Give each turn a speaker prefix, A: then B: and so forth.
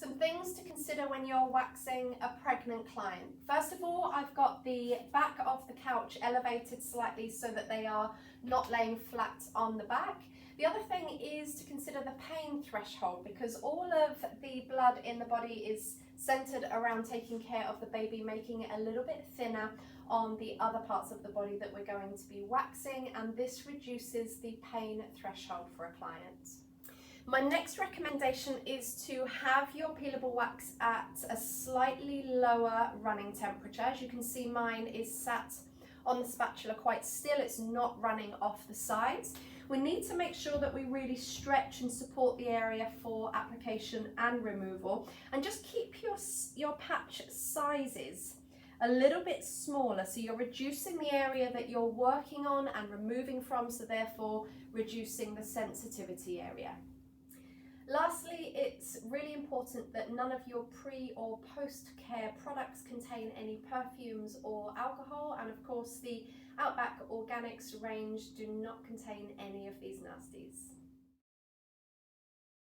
A: Some things to consider when you're waxing a pregnant client. First of all, I've got the back of the couch elevated slightly so that they are not laying flat on the back. The other thing is to consider the pain threshold, because all of the blood in the body is centered around taking care of the baby, making it a little bit thinner on the other parts of the body that we're going to be waxing, and this reduces the pain threshold for a client. My next recommendation is to have your peelable wax at a slightly lower running temperature. As you can see, mine is sat on the spatula quite still, it's not running off the sides. We need to make sure that we really stretch and support the area for application and removal, and just keep your patch sizes a little bit smaller, so you're reducing the area that you're working on and removing from, so therefore reducing the sensitivity area. Lastly, it's really important that none of your pre or post-care products contain any perfumes or alcohol, and of course the Outback Organics range do not contain any of these nasties.